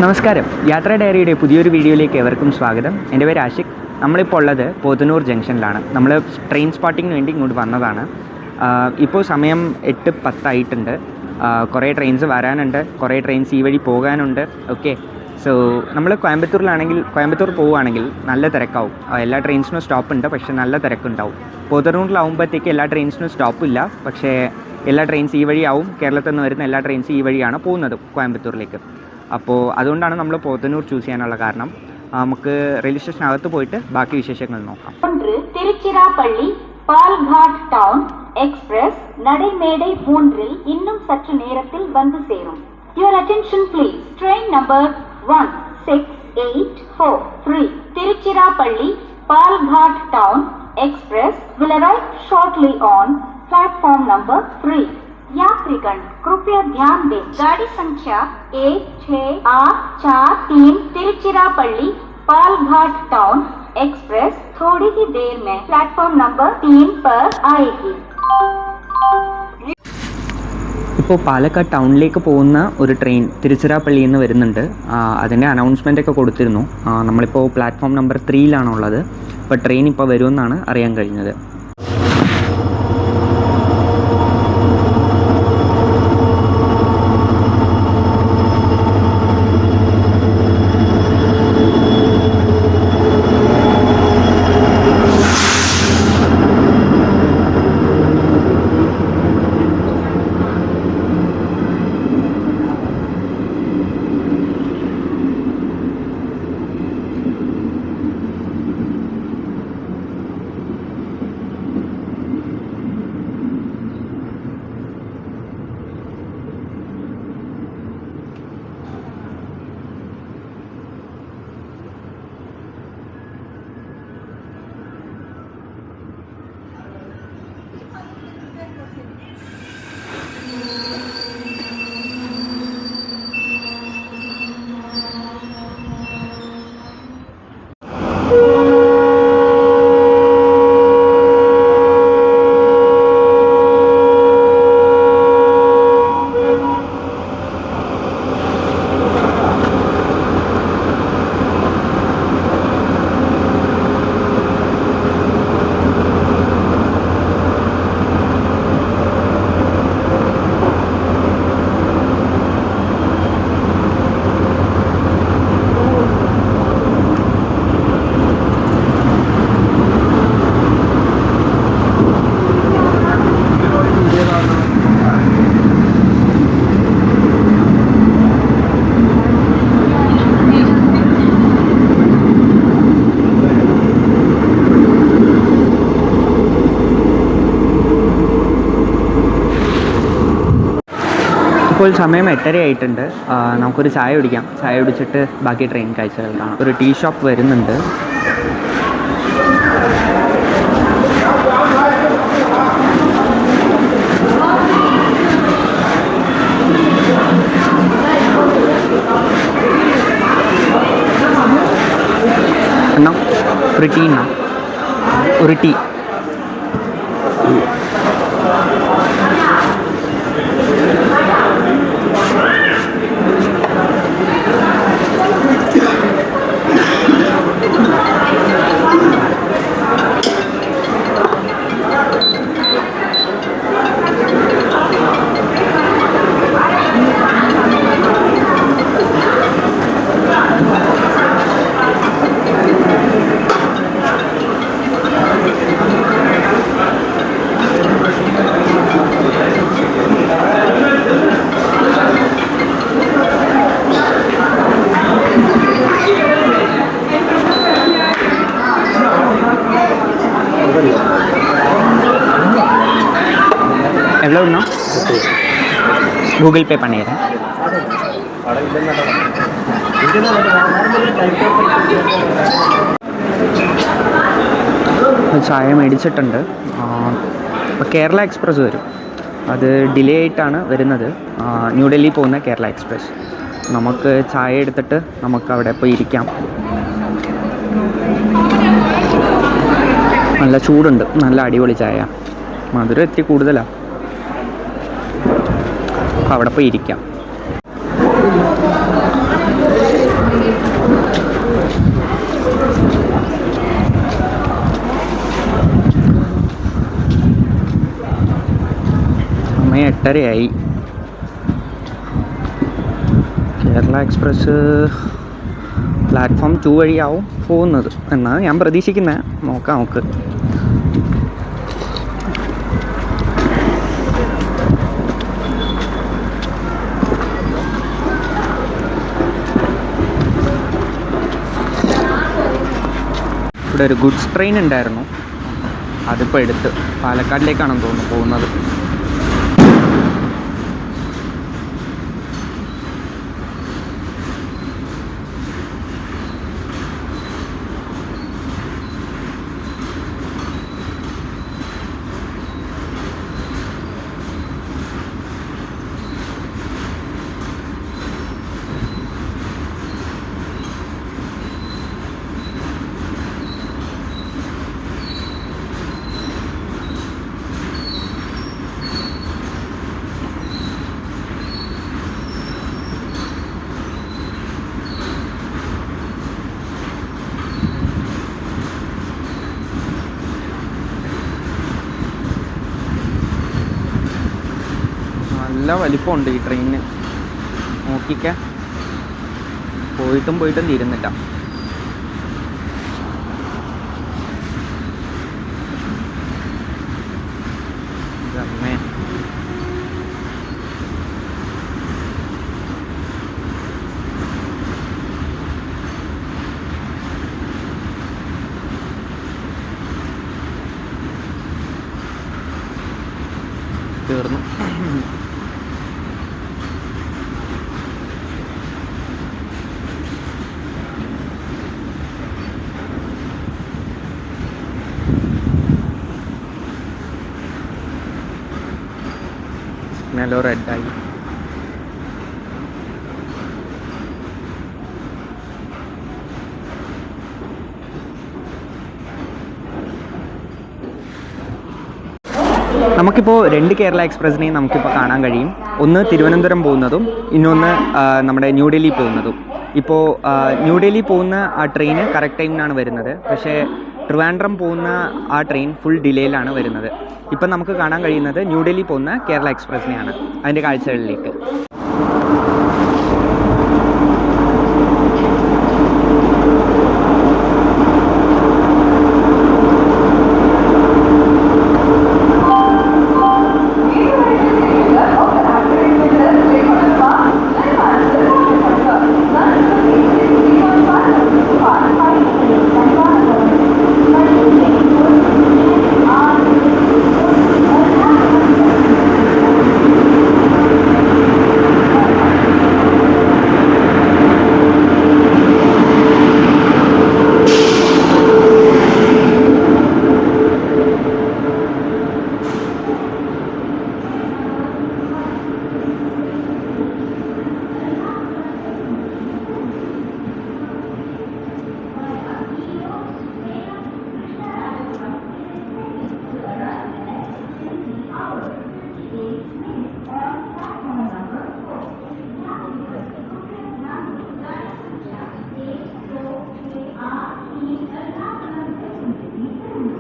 നമസ്കാരം. യാത്രാ ഡയറിയുടെ പുതിയൊരു വീഡിയോയിലേക്ക് ഏവർക്കും സ്വാഗതം. എൻ്റെ പേര് ആഷിഖ്. നമ്മളിപ്പോൾ ഉള്ളത് പോത്തന്നൂർ ജംഗ്ഷനിലാണ്. നമ്മൾ ട്രെയിൻ സ്പോട്ടിങ്ങിന് വേണ്ടി ഇങ്ങോട്ട് വന്നതാണ്. ഇപ്പോൾ സമയം 8:10 ആയിട്ടുണ്ട്. കുറേ ട്രെയിൻസ് വരാനുണ്ട്, കുറേ ട്രെയിൻസ് ഈ വഴി പോകാനുണ്ട്. ഓക്കെ, സോ നമ്മൾ കോയമ്പത്തൂർ പോവുകയാണെങ്കിൽ നല്ല തിരക്കാവും. എല്ലാ ട്രെയിൻസിനും സ്റ്റോപ്പ് ഉണ്ട്, പക്ഷേ നല്ല തിരക്കുണ്ടാവും. പോത്തന്നൂരിലാവുമ്പോഴത്തേക്ക് എല്ലാ ട്രെയിൻസിനും സ്റ്റോപ്പില്ല, പക്ഷേ എല്ലാ ട്രെയിൻസ് ഈ വഴിയാവും. കേരളത്തിൽ നിന്ന് വരുന്ന എല്ലാ ട്രെയിൻസ് ഈ വഴിയാണ് പോകുന്നത് കോയമ്പത്തൂരിലേക്ക്. അപ്പോൾ അതുകൊണ്ടാണ് നമ്മൾ പോത്തന്നൂർ ചൂസ് ചെയ്യാനുള്ള കാരണം. നമുക്ക് റെയിൽവേ സ്റ്റേഷനകത്ത് പോയിട്ട് ബാക്കി വിശേഷങ്ങൾ നോക്കാം. തിരുച്ചിറപ്പള്ളി பால்காட் டவுன் எக்ஸ்பிரஸ் நடைமேடை 3 இன்னும் சற்று நேரத்தில் வந்து சேரும். Your attention please. Train number 16843 Tiruchirappalli Palghat Town Express will arrive shortly on platform number 3. यात्रीगण कृपया ध्यान दें, गाड़ी संख्या 16843 तिरुचिरापल्ली पालघाट टाउन एक्सप्रेस थोड़ी ही देर में प्लेटफॉर्म नंबर 3 पर आएगी. ഇപ്പോൾ പാലക്കാട് ടൗണിലേക്ക് പോകുന്ന ഒരു ട്രെയിൻ തിരുച്ചിറാപ്പള്ളിയിൽ നിന്ന് വരുന്നുണ്ട്. അതിൻ്റെ അനൗൺസ്മെൻ്റ് ഒക്കെ കൊടുത്തിരുന്നു. നമ്മളിപ്പോൾ പ്ലാറ്റ്ഫോം നമ്പർ 3-ലാണുള്ളത്. അപ്പോൾ ട്രെയിൻ ഇപ്പോൾ വരുമെന്നാണ് അറിയാൻ കഴിഞ്ഞത്. ഇപ്പോൾ സമയം 8:30 ആയിട്ടുണ്ട്. നമുക്കൊരു ചായ കുടിക്കാം. ചായ കുടിച്ചിട്ട് ബാക്കി ട്രെയിൻ കാഴ്ചകൾ കാണാം. ഒരു ടീ ഷോപ്പ് വരുന്നുണ്ട്. അണ്ണാ ഒരു ടീ അണ്ണാ, ഒരു ടീ. எவ்வளோ வேணும்? கூகுள் பே பண்ணிடுறேன். ചായ മേടിച്ചിട്ടുണ്ട്. ഇപ്പോൾ കേരള എക്സ്പ്രസ് വരും. അത് ഡിലേ ആയിട്ടാണ് വരുന്നത്. ന്യൂഡൽഹി പോകുന്ന കേരള എക്സ്പ്രസ്. നമുക്ക് ചായ എടുത്തിട്ട് നമുക്ക് അവിടെ പോയി ഇരിക്കാം. നല്ല ചൂടുണ്ട്, നല്ല അടിപൊളി ചായ. മധുരം ഇത്തിരി കൂടുതലാണ്. അവിടെ പോയി ഇരിക്കാം. 8:30 കേരള എക്സ്പ്രസ് പ്ലാറ്റ്ഫോം 2 വഴിയാവും പോകുന്നത് എന്നാണ് ഞാൻ പ്രതീക്ഷിക്കുന്നത്. നോക്കാം നമുക്ക്. ഇവിടെ ഒരു ഗുഡ്സ് ട്രെയിൻ ഉണ്ടായിരുന്നു, അതിപ്പോൾ എടുത്ത് പാലക്കാടിലേക്കാണെന്ന് തോന്നുന്നു പോകുന്നത്. നല്ല വലിപ്പമുണ്ട് ഈ ട്രെയിനിന്, നോക്കിക്ക. പോയിട്ടും തീരുന്നില്ല. അമ്മേ, തീർന്നു. സിഗ്നലോ റെഡായി. നമുക്കിപ്പോൾ 2 കേരള എക്സ്പ്രസ്സിനെയും നമുക്കിപ്പോൾ കാണാൻ കഴിയും. ഒന്ന് തിരുവനന്തപുരം പോകുന്നതും ഇന്നൊന്ന് നമ്മുടെ ന്യൂഡൽഹി പോകുന്നതും. ഇപ്പോൾ ന്യൂഡൽഹി പോകുന്ന ആ ട്രെയിന് കറക്റ്റ് ടൈമിനാണ് വരുന്നത്. പക്ഷേ ട്രിവാൻഡ്രം പോകുന്ന ആ ട്രെയിൻ ഫുൾ ഡിലേയിലാണ് വരുന്നത്. ഇപ്പം നമുക്ക് കാണാൻ കഴിയുന്നത് ന്യൂഡൽഹി പോകുന്ന കേരള എക്സ്പ്രസ്സിനെയാണ്. അതിൻ്റെ കാഴ്ചകളിലേക്ക്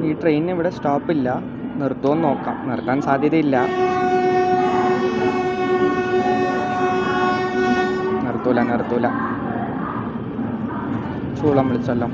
ഈ ട്രെയിനിന് ഇവിടെ സ്റ്റോപ്പില്ല. നിർത്തുമെന്ന് നോക്കാം. നിർത്താൻ സാധ്യതയില്ല. നിർത്തൂല. ചൂളം വിളിച്ചല്ലോ.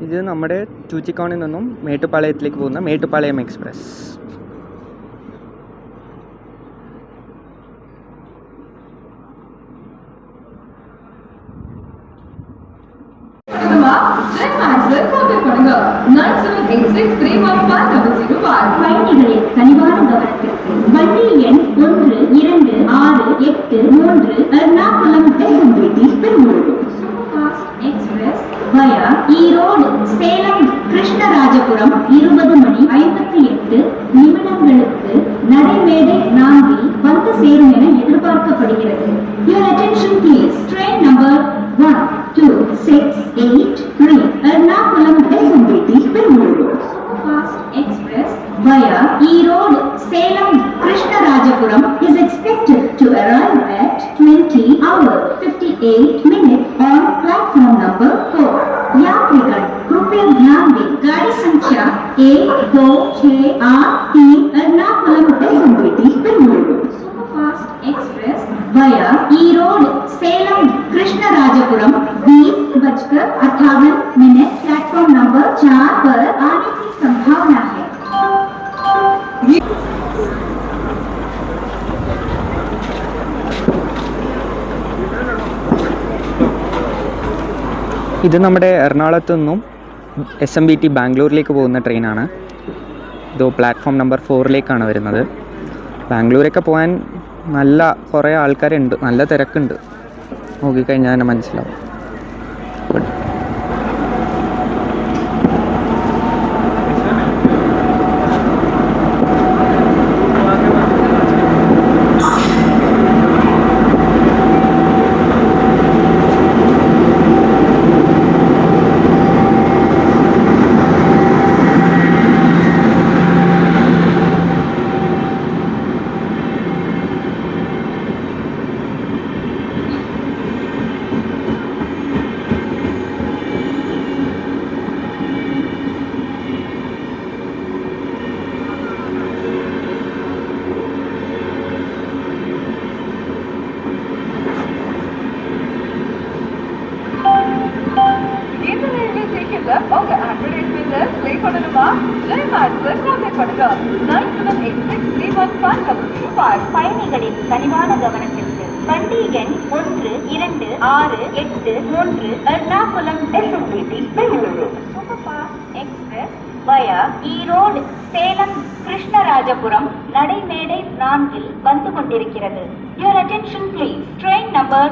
ഇത് നമ്മുടെ ചൂച്ചിക്കോണിൽ നിന്നും മേട്ടുപ്പാളയത്തിലേക്ക് പോകുന്ന മേട്ടുപ്പാളയം എക്സ്പ്രസ്. பயணிகளின் கனிவான கவனத்திற்கு வண்டி எண் 1, 2, 6, 8, 3 எர்ணாகுளம் தேசம்பேட்டி பெருங்குளூர் superfast express via Erode Salem Krishnarajapuram 20 மணி 58 நிமிடங்களுக்கு நடைமேடை 4 வந்து சேரும் என எதிர்பார்க்கப்படுகிறது. Your attention please. Train number 12683 Ernakulam தேசம்பேட்டி பெருங்குளூர் Superfast Express via E-Road, Salem, Krishnarajapuram is expected to arrive at 20 hours 58 minutes on platform number 4. यात्रीगण कृपया ध्यान दें, गाड़ी संख्या 1, 2, 6, 8, 3 एर्नाकुलम देशम्पेटी Bengaluru Superfast Express via E-Road, Salem, Krishnarajapuram 20:58 platform number 4 पर आने की संभावना है. ഇത് നമ്മുടെ എറണാകുളത്തു നിന്നും SMBT ബാംഗ്ലൂരിലേക്ക് പോകുന്ന ട്രെയിനാണ്. ഇത് പ്ലാറ്റ്ഫോം നമ്പർ 4ലേക്കാണ് വരുന്നത്. ബാംഗ്ലൂരൊക്കെ പോകാൻ നല്ല കുറേ ആൾക്കാരുണ്ട്, നല്ല തിരക്കുണ്ട്, നോക്കിക്കഴിഞ്ഞാൽ തന്നെ മനസ്സിലാവും. பயணிகளின் கனிவான கவனத்திற்கு வண்டி எண் 1, 2, 6, 8, 3 எர்ணாகுளம் தேசம்பேட்டி Bengaluru superfast express via Erode Salem Krishnarajapuram நடைமேடை 4 வந்து கொண்டிருக்கிறது. Your attention please. Train number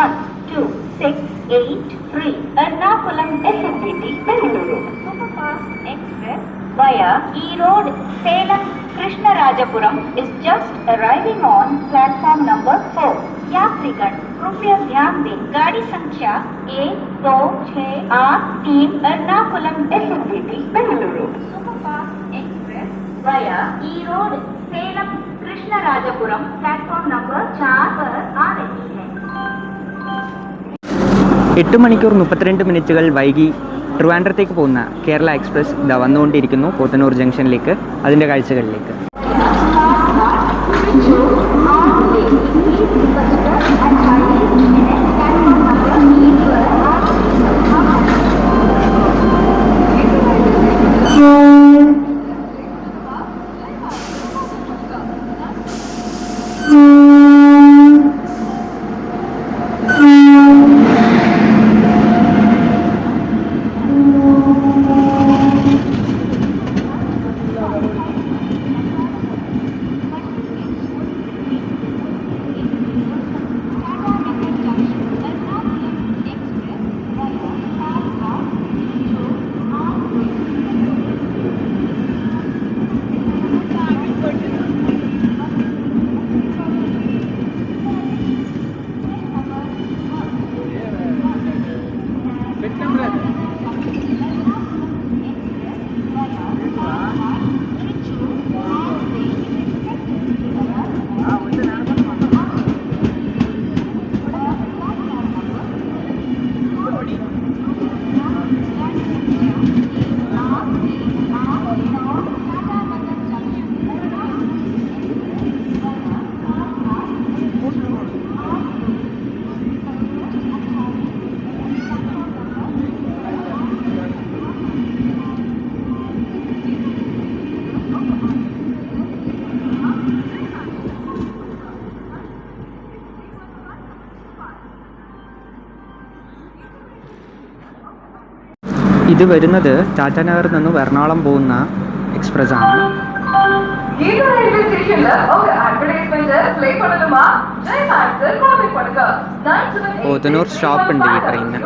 12683 Ernakulam தேசம்பேட்டி Bengaluru Superfast Express via E-Road, Salem, Krishnarajapuram is just arriving on platform number 4. यात्रीगण कृपया ध्यान दें, गाड़ी संख्या 1, 2, 6, 8, 3 एर्नाकुलम देशम्पेटी Bengaluru Superfast Express via E-Road, Salem, Krishnarajapuram platform number 4 पर आ रही है. 8 മണിക്കൂർ 32 മിനിറ്റുകൾ വൈകി ട്രിവാൻഡ്രത്തേക്ക് പോകുന്ന കേരള എക്സ്പ്രസ് ഇതാ വന്നുകൊണ്ടിരിക്കുന്നു പോത്തന്നൂർ ജംഗ്ഷനിലേക്ക്. അതിൻ്റെ കാഴ്ചകളിലേക്ക്. ഇത് വരുന്നത് ടാറ്റാനഗറിൽ നിന്നും എറണാകുളം പോകുന്ന എക്സ്പ്രസ് ആണ്. പോത്തനൂർ സ്റ്റോപ്പ് ഉണ്ട് ഈ ട്രെയിനിന്.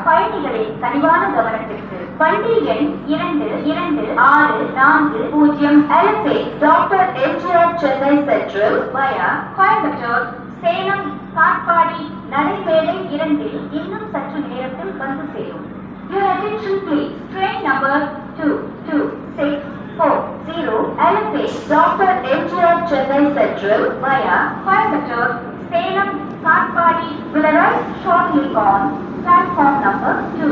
பயணிகளே கனிவான கவனத்திற்கு வண்டி எண் 226440 LFA doctor MGR Chennai central via Coimbatore Salem Katpadi நடைமேடை 2 இன்னும் சற்று நேரத்தில் வந்து சேரும். Your attention please. Train number 22640 LFA doctor MGR Chennai central via Coimbatore, Salem, Katpadi will arrive shortly on platform number 2.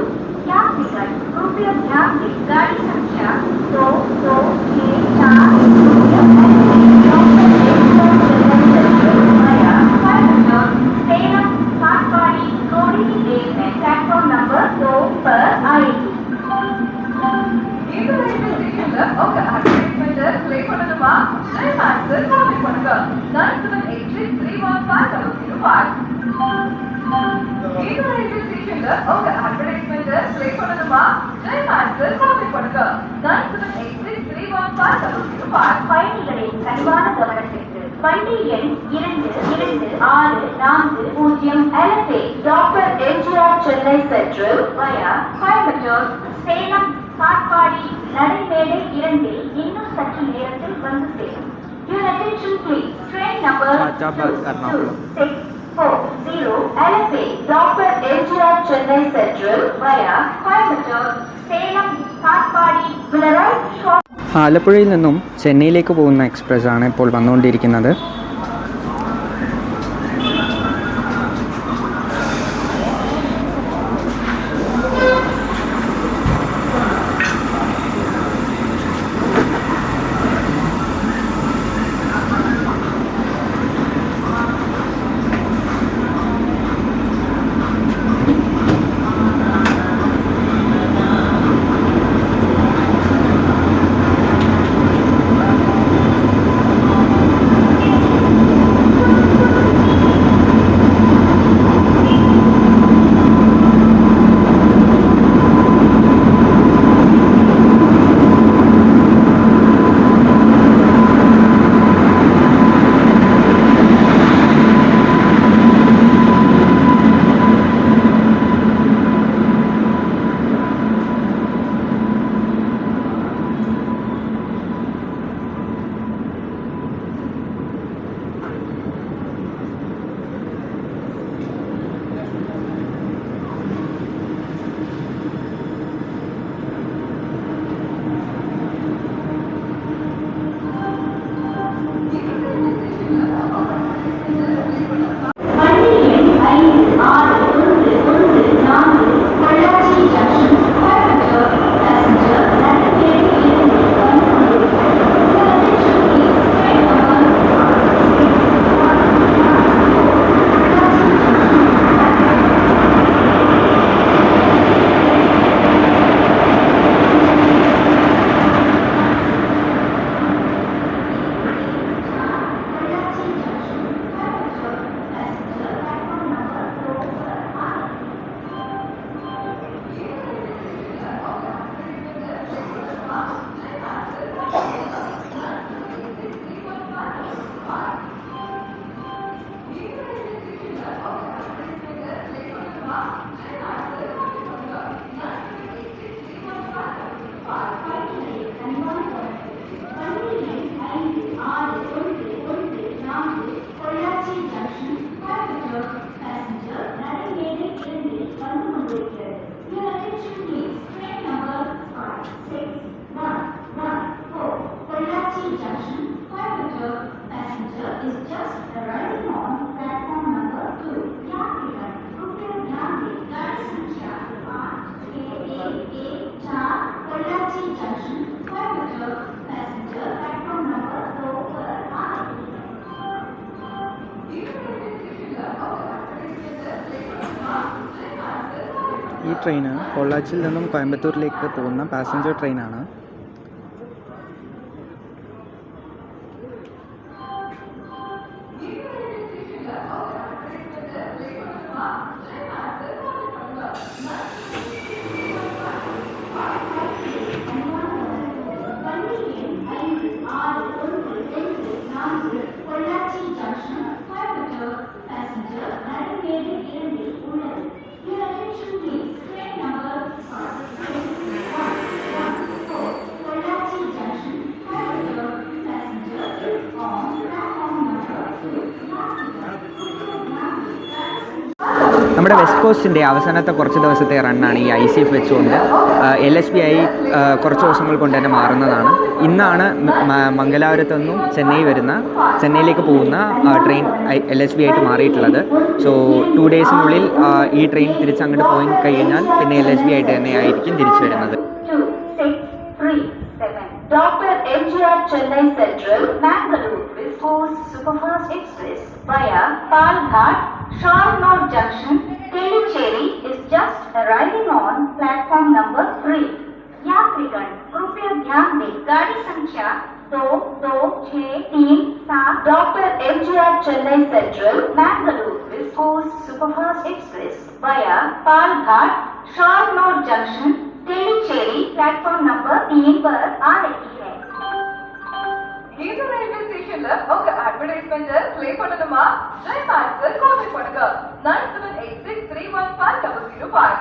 यात्रीगण कृपया ध्यान दें गाड़ी संख्या 2264 सेलम काटपाड़ी थोड़ी ही देर में प्लेटफॉर्म नंबर 2 पर आएगी. பயணிகளின் கனிவான கவனத்திற்கு வண்டி எண் 226440 LFA doctor MGR Chennai central via Coimbatore Salem Katpadi நடைமேடை 2 இன்னும் சற்று நேரத்தில் வந்து சேரும். Your attention please. Train number 2640 LFA doctor MGR Chennai central via Coimbatore Salem Katpadi will arrive shortly. ആലപ്പുഴയിൽ നിന്നും ചെന്നൈയിലേക്ക് പോകുന്ന എക്സ്പ്രസ് ആണ് ഇപ്പോൾ വന്നുകൊണ്ടിരിക്കുന്നത്. ഈ ട്രെയിന് പൊള്ളാച്ചിയിൽ നിന്നും കോയമ്പത്തൂരിലേക്ക് പോകുന്ന പാസഞ്ചർ ട്രെയിനാണ്. നമ്മുടെ വെസ്റ്റ് കോസ്റ്റിൻ്റെ അവസാനത്തെ കുറച്ച് ദിവസത്തെ റണ്ണാണ് ഈ ICF വെച്ചുകൊണ്ട് LSB ആയി കുറച്ച് ദിവസങ്ങൾ കൊണ്ട് തന്നെ മാറുന്നതാണ്. ഇന്നാണ് മംഗലാപുരത്തു നിന്നും ചെന്നൈയിലേക്ക് പോകുന്ന ട്രെയിൻ LSB ആയിട്ട് മാറിയിട്ടുള്ളത്. സോ 2 ഡേയ്സിനുള്ളിൽ ഈ ട്രെയിൻ തിരിച്ചങ്ങോട്ട് പോയി കഴിഞ്ഞാൽ പിന്നെ LSB ആയിട്ട് തന്നെ ആയിരിക്കും തിരിച്ചു വരുന്നത്. Dr. MGR Chennai Central, Mangalore with Coast Superfast Express via Palghat, Sharnor Junction, Tellicherry is just arriving on platform number 3. यात्रीगण कृपया ध्यान दें, गाड़ी संख्या 2263 Dr. MGR Chennai Central, Mangalore with Coast Superfast Express via Palghat, Sharnor Junction, Tellicherry platform number 3 पर आ रही है. இந்த ரயில்வே ஸ்டேஷன்ல உங்க அட்வர்டைஸ்மெண்ட் ப்ளே பண்ணணுமா? ஜெய் மாஸ்டர் கால் பண்ணுங்க 9786315005.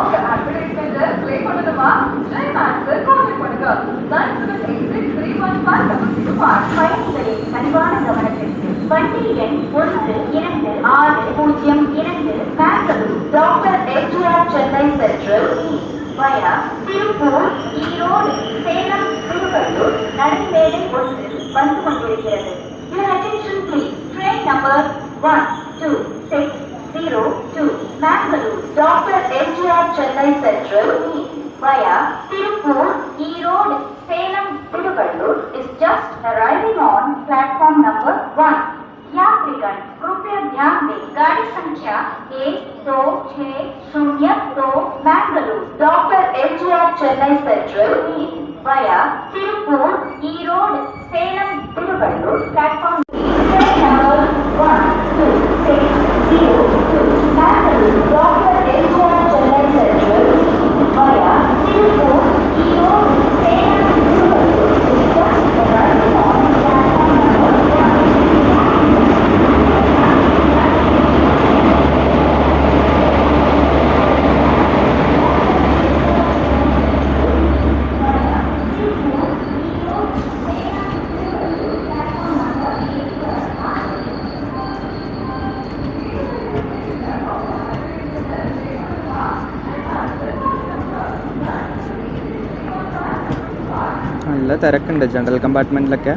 உங்க அட்வர்டைஸ்மெண்ட் ப்ளே பண்ணணுமா? ஜெய் மாஸ்டர் கால் பண்ணுங்க 9786315005. பயணிகளின் பணிவான கவனத்திற்கு வண்டி எண் 126002 Bangalore doctor MGR Chennai central via Tiruppur, Erode, Salem, Tiruvallur நடைமேடை 1 வந்து கொண்டிருக்கிறது. Your attention please. Train number 126002 Mangalore Dr. MGR Chennai Central via Tirupur, Erode, Salem, Tiruvallur is just arriving on platform number 1. यात्रीगण कृपया ध्यान दें, गाड़ी संख्या 1260 Mangalore Dr. MGR Chennai Central via Tirupur, Erode, Salem, Tiruvallur platform number 1260 Mangalore Dr. MGR Chennai Central via Tirupur, Erode, Salem, Tiruvallur is just arriving on platform number 1. നല്ല തിരക്കുണ്ട് general കമ്പാർട്ട്മെൻറ്റിലൊക്കെ.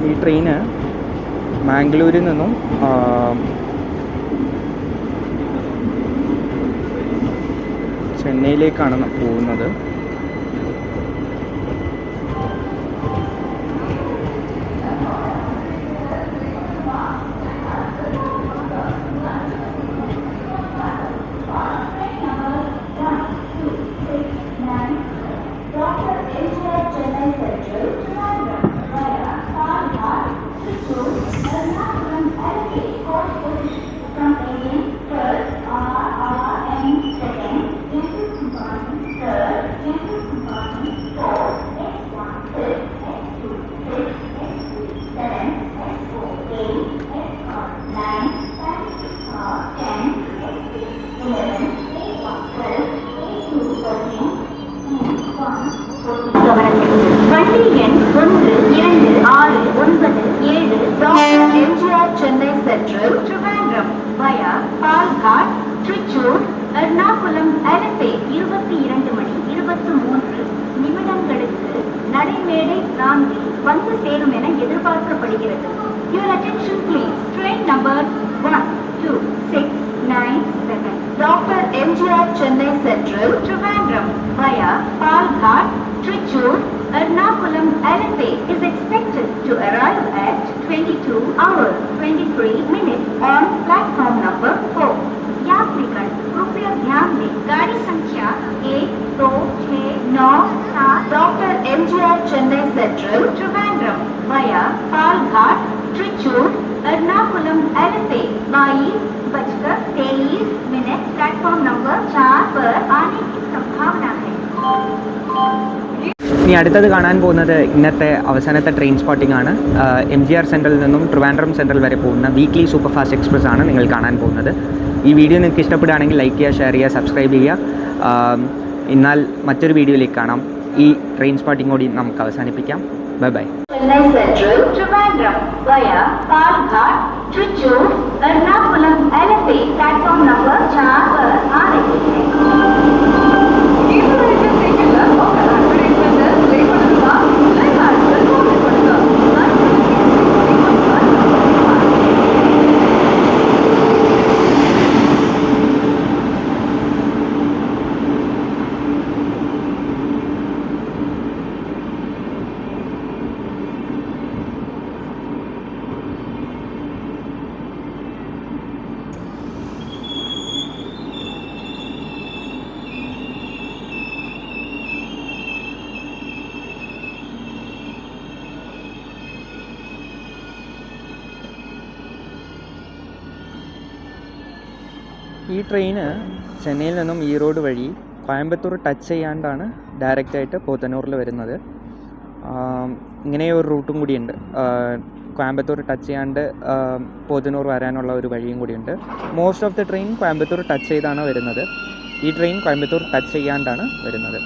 ഈ train മാംഗ്ലൂരിൽ നിന്നും ചെന്നൈയിലേക്കാണ് പോകുന്നത്. வண்டி எண் 1269 Dr. MGR Chennai Central Trivandrum via Palghat, Trichy, Ernakulam, Alappuzha 22 மணி 23 நிமிடங்களுக்கு நடைமேடை 4 வந்து சேரும் என எதிர்பார்க்கப்படுகிறது. Your attention please. Train number 12697 Dr. MGR Chennai Central Trivandrum via Palghat, Trichy, Ernakulam LFA is expected to arrive at 22 hours 23 minutes on platform number 4. यात्रीगण कृपया ध्यान दें, गाड़ी संख्या 1, 2, 6, 9, 7 doctor MGR Chennai central Trivandrum via Palghat Trichur Ernakulam LFA 22:23 platform number 4 पर आने की संभावना है. ഇനി അടുത്തത് കാണാൻ പോകുന്നത് ഇന്നത്തെ അവസാനത്തെ ട്രെയിൻ സ്പോട്ടിംഗ് ആണ്. MGR സെൻട്രലിൽ നിന്നും ട്രിവാൻഡ്രം സെൻട്രൽ വരെ പോകുന്ന വീക്ക്ലി സൂപ്പർ ഫാസ്റ്റ് എക്സ്പ്രസ് ആണ് നിങ്ങൾ കാണാൻ പോകുന്നത്. ഈ വീഡിയോ നിങ്ങൾക്ക് ഇഷ്ടപ്പെടുകയാണെങ്കിൽ ലൈക്ക് ചെയ്യുക, ഷെയർ ചെയ്യുക, സബ്സ്ക്രൈബ് ചെയ്യുക. എന്നാൽ മറ്റൊരു വീഡിയോയിലേക്ക് കാണാം. ഈ ട്രെയിൻ സ്പോട്ടിംഗ് കൂടി നമുക്ക് അവസാനിപ്പിക്കാം. Bye bye. Chennai Central, Trivandrum via Palghat, Trichy, Ernakulam LFA platform number 4 पर आ रही है. ഏത് റെയിൽവേ സ്റ്റേഷനിൽ ഒക്കെ അഡ്വർടൈസ്മെന്റ് പ്ലേ பண்ணுமா ക്ലൈമാക്സിൽ കൊടുക്കുക. ഈ ട്രെയിന് ചെന്നൈയിൽ നിന്നും ഈറോഡ് വഴി കോയമ്പത്തൂർ ടച്ച് ചെയ്യാണ്ടാണ് ഡയറക്റ്റായിട്ട് പോത്തന്നൂരിൽ വരുന്നത്. ഇങ്ങനെ ഒരു റൂട്ടും കൂടിയുണ്ട്. കോയമ്പത്തൂർ ടച്ച് ചെയ്യാണ്ട് പോത്തന്നൂർ വരാനുള്ള ഒരു വഴിയും കൂടിയുണ്ട്. Most of the train Coimbatore touch ചെയ്താണ് വരുന്നത്. ഈ ട്രെയിൻ കോയമ്പത്തൂർ ടച്ച് ചെയ്യാണ്ടാണ് വരുന്നത്.